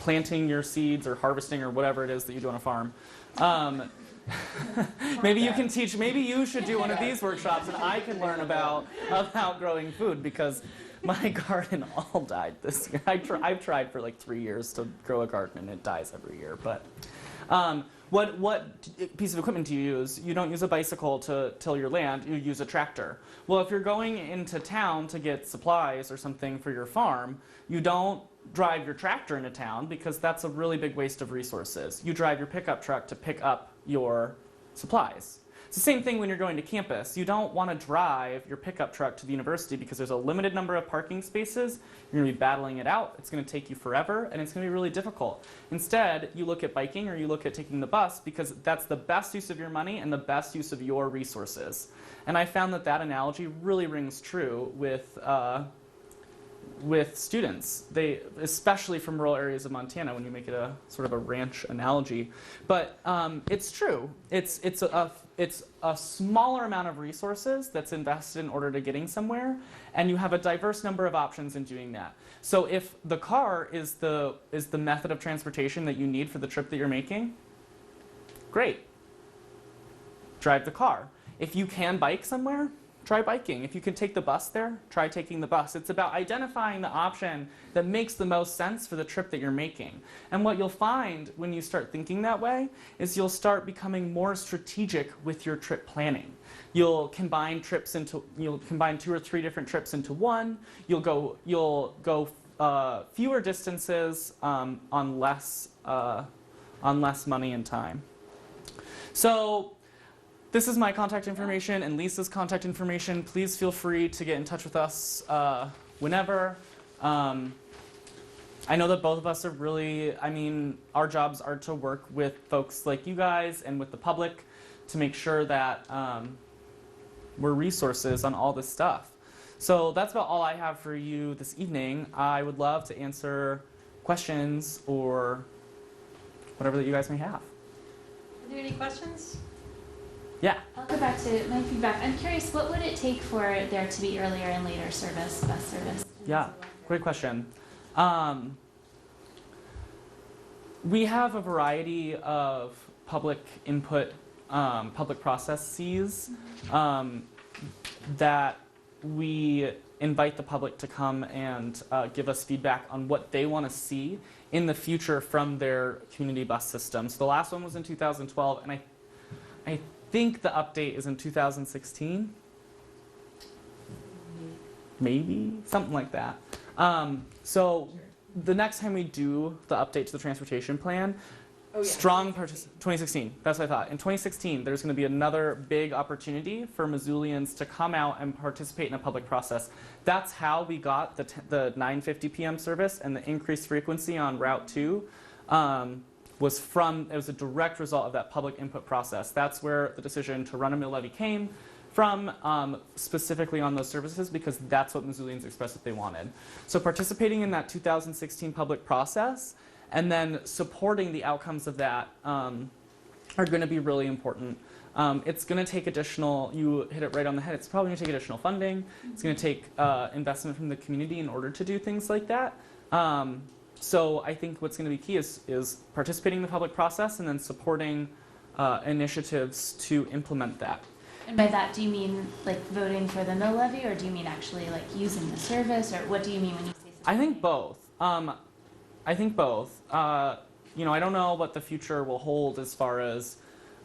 planting your seeds or harvesting or whatever it is that you do on a farm. Maybe you can teach, maybe you should do one of these workshops and I can learn about growing food, because my garden all died this year. I've tried for like 3 years to grow a garden and it dies every year. But what piece of equipment do you use? You don't use a bicycle to till your land, you use a tractor. Well, if you're going into town to get supplies or something for your farm, you don't drive your tractor into town, because that's a really big waste of resources. You drive your pickup truck to pick up your supplies. It's the same thing when you're going to campus. You don't want to drive your pickup truck to the university because there's a limited number of parking spaces. You're going to be battling it out. It's going to take you forever, and it's going to be really difficult. Instead, you look at biking or you look at taking the bus, because that's the best use of your money and the best use of your resources. And I found that analogy really rings true with students, especially from rural areas of Montana, when you make it a sort of a ranch analogy. But it's true. It's a smaller amount of resources that's invested in order to getting somewhere, and you have a diverse number of options in doing that. So if the car is the method of transportation that you need for the trip that you're making, great. Drive the car. If you can bike somewhere, try biking. If you can take the bus there, try taking the bus. It's about identifying the option that makes the most sense for the trip that you're making. And what you'll find when you start thinking that way is you'll start becoming more strategic with your trip planning. You'll combine 2 or 3 different trips into one. You'll go fewer distances on less money and time. So this is my contact information and Lisa's contact information. Please feel free to get in touch with us whenever. I know that both of us are our jobs are to work with folks like you guys and with the public to make sure that we're resources on all this stuff. So that's about all I have for you this evening. I would love to answer questions or whatever that you guys may have. Are there any questions? Yeah. I'll go back to my feedback. I'm curious, what would it take for there to be earlier and later bus service? Yeah, great question. We have a variety of public input, public processes that we invite the public to come and give us feedback on what they want to see in the future from their community bus system. So the last one was in 2012, and I think the update is in 2016. Maybe, something like that. So the next time we do the update to the transportation plan, 2016, that's what I thought. In 2016, there's going to be another big opportunity for Missoulians to come out and participate in a public process. That's how we got the 9:50 p.m. service and the increased frequency on Route 2 it was a direct result of that public input process. That's where the decision to run a mill levy came from, specifically on those services, because that's what Missoulians expressed that they wanted. So participating in that 2016 public process and then supporting the outcomes of that are going to be really important. It's going to take additional, you hit it right on the head, it's probably going to take additional funding. It's going to take investment from the community in order to do things like that. So I think what's going to be key is participating in the public process and then supporting initiatives to implement that. And by that, do you mean like voting for the mill levy, or do you mean actually like using the service, or what do you mean when you say supporting? I think both. I think both. You know, I don't know what the future will hold as far as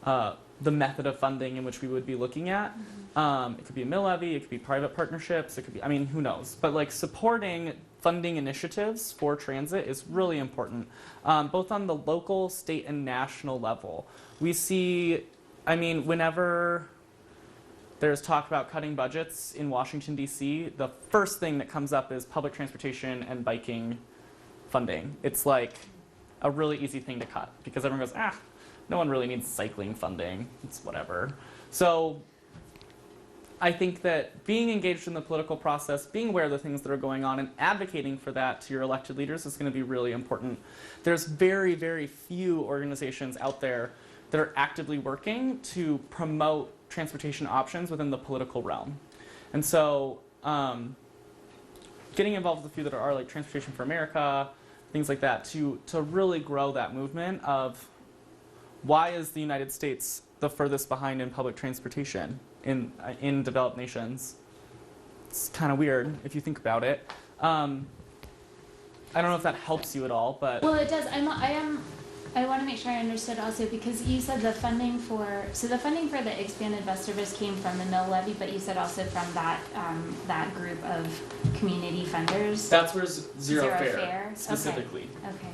the method of funding in which we would be looking at. It could be a mill levy, it could be private partnerships, it could be, I mean, who knows? But like supporting funding initiatives for transit is really important, both on the local, state, and national level. We see, I mean, whenever there's talk about cutting budgets in Washington, D.C., the first thing that comes up is public transportation and biking funding. It's like a really easy thing to cut because everyone goes, no one really needs cycling funding. It's whatever. So I think that being engaged in the political process, being aware of the things that are going on, and advocating for that to your elected leaders is going to be really important. There's very, very few organizations out there that are actively working to promote transportation options within the political realm. And so getting involved with a few that are like Transportation for America, things like that, to really grow that movement of why is the United States the furthest behind in public transportation in developed nations. It's kind of weird if you think about it. I don't know if that helps you at all, but Well, it does. I want to make sure I understood also, because you said the funding for the expanded bus service came from the mill levy, but you said also from that group of community funders. that's where Zero Fare Fare? specifically. Okay.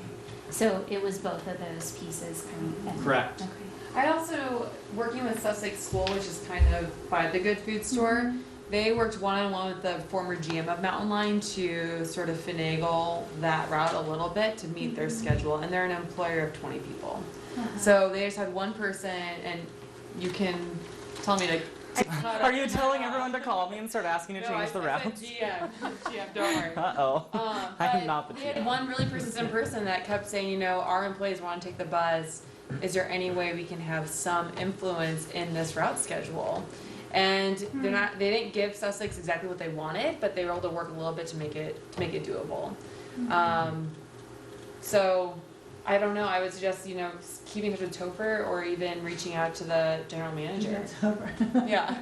So it was both of those pieces. Correct. Okay. I also, working with Sussex School, which is kind of by the Good Food Store, they worked one-on-one with the former GM of Mountain Line to sort of finagle that route a little bit to meet their schedule, and they're an employer of 20 people. So they just had one person, and you can tell me to cut Are you up. telling everyone to call me and start asking to change the I routes? said GM, don't worry. Uh-oh. I am not the We had GM. one really persistent person that kept saying, you know, our employees want to take the bus. Is there any way we can have some influence in this route schedule? And they didn't give Sussex exactly what they wanted, but they were able to work a little bit to make it doable. So I don't know, I would suggest, you know, keeping in touch with Topher or even reaching out to the general manager. Yeah.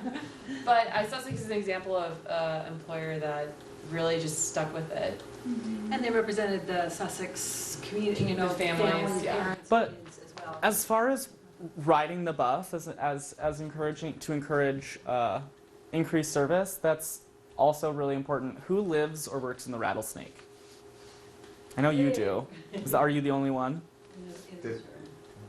But Sussex is an example of an employer that really just stuck with it. And they represented the Sussex community, you know, The families, yeah. parents, But kids as well. as far as riding the bus as encouraging to encourage increased service, that's also really important. Who lives or works in the Rattlesnake? I know you do. Are you the only one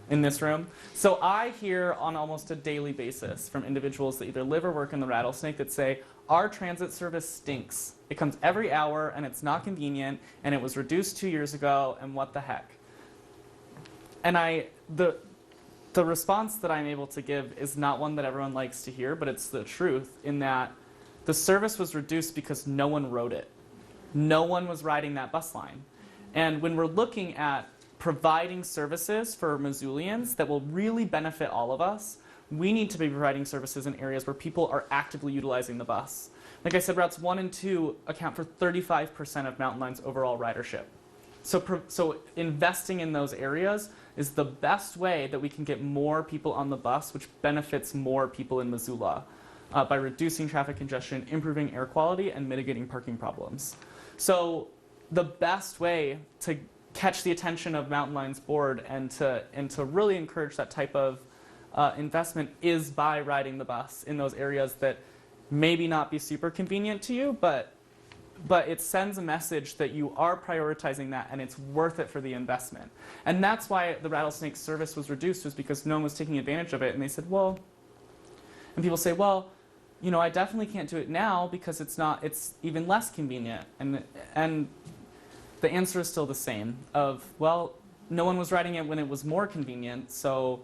in this room? So I hear on almost a daily basis from individuals that either live or work in the Rattlesnake that say, our transit service stinks. It comes every hour and it's not convenient and it was reduced 2 years ago and what the heck. And the response that I'm able to give is not one that everyone likes to hear, but it's the truth in that the service was reduced because no one rode it. No one was riding that bus line. And when we're looking at providing services for Missoulians that will really benefit all of us, we need to be providing services in areas where people are actively utilizing the bus. Like I said, routes 1 and 2 account for 35% of Mountain Line's overall ridership. So investing in those areas is the best way that we can get more people on the bus, which benefits more people in Missoula by reducing traffic congestion, improving air quality, and mitigating parking problems. So the best way to catch the attention of Mountain Line's board and to really encourage that type of investment is by riding the bus in those areas that maybe not be super convenient to you, but it sends a message that you are prioritizing that and it's worth it for the investment. And that's why the Rattlesnake service was reduced, was because no one was taking advantage of it. And they said, well, and people say, well, you know, I definitely can't do it now because it's even less convenient. And the answer is still the same of, well, no one was riding it when it was more convenient. So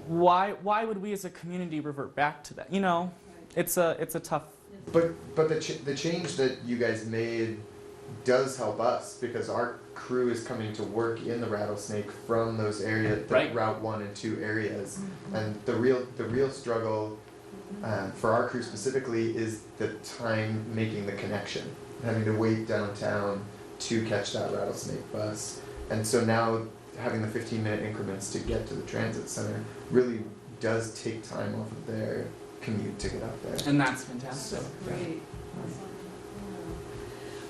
why would we as a community revert back to that? You know, it's a tough. But the change that you guys made does help us because our crew is coming to work in the Rattlesnake from those areas, the Right. Route 1 and 2 areas, and the real struggle for our crew specifically is the time making the connection, having to wait downtown to catch that Rattlesnake bus, and so now having the 15-minute increments to get to the transit center really does take time off of their commute to get up there. And that's fantastic. So, Great.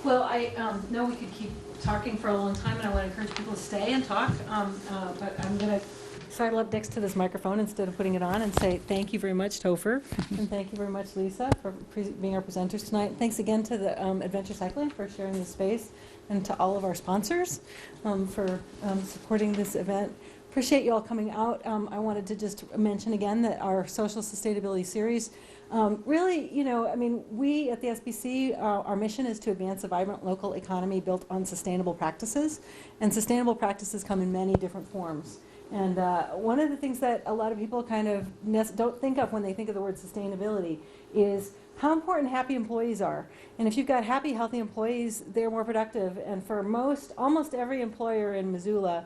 Well, I know we could keep talking for a long time, and I want to encourage people to stay and talk, but I'm going to sidle up next to this microphone instead of putting it on and say thank you very much, Topher, and thank you very much, Lisa, for being our presenters tonight. Thanks again to the Adventure Cycling for sharing the space, and to all of our sponsors for supporting this event. Appreciate you all coming out. I wanted to just mention again that our social sustainability series really, you know, I mean, we at the SBC, our mission is to advance a vibrant local economy built on sustainable practices. And sustainable practices come in many different forms. And one of the things that a lot of people kind of don't think of when they think of the word sustainability is how important happy employees are. And if you've got happy, healthy employees, they're more productive. And for almost every employer in Missoula,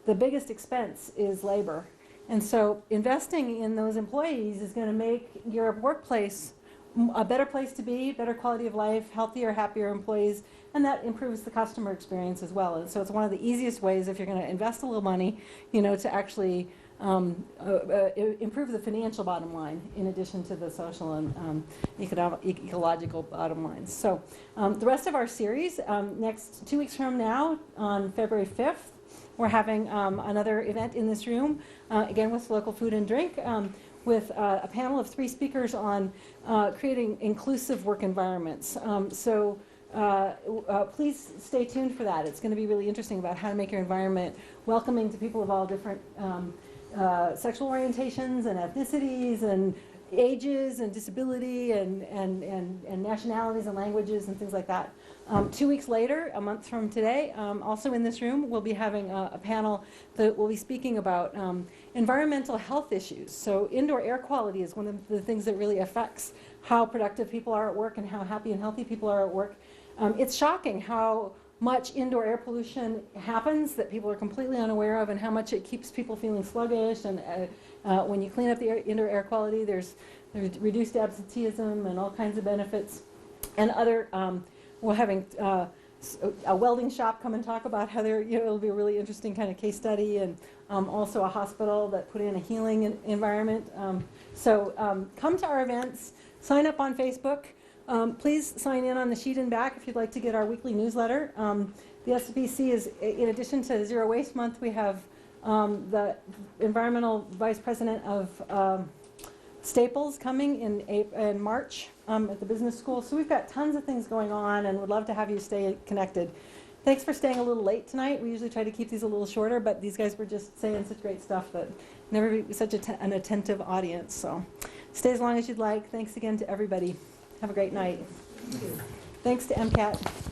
the biggest expense is labor. And so investing in those employees is going to make your workplace a better place to be, better quality of life, healthier, happier employees, and that improves the customer experience as well. And so it's one of the easiest ways, if you're going to invest a little money, you know, to actually improve the financial bottom line in addition to the social and ecological bottom lines. So the rest of our series, next 2 weeks from now, on February 5th, we're having another event in this room, again with local food and drink, with a panel of 3 speakers on creating inclusive work environments. So please stay tuned for that. It's going to be really interesting about how to make your environment welcoming to people of all different sexual orientations and ethnicities and ages and disability and nationalities and languages and things like that. 2 weeks later, a month from today, also in this room, we'll be having a panel that will be speaking about environmental health issues. So indoor air quality is one of the things that really affects how productive people are at work and how happy and healthy people are at work. It's shocking how much indoor air pollution happens that people are completely unaware of, and how much it keeps people feeling sluggish. And when you clean up the indoor air quality, there's reduced absenteeism and all kinds of benefits. And other, we're having a welding shop come and talk about how it'll be a really interesting kind of case study, and also a hospital that put in a healing environment. So come to our events, sign up on Facebook. Please sign in on the sheet in back if you'd like to get our weekly newsletter. The SBC is, in addition to Zero Waste Month, we have the Environmental Vice President of Staples coming in March at the business school. So we've got tons of things going on, and would love to have you stay connected. Thanks for staying a little late tonight. We usually try to keep these a little shorter, but these guys were just saying such great stuff that never be such an attentive audience. So stay as long as you'd like. Thanks again to everybody. Have a great night. Thanks to MCAT.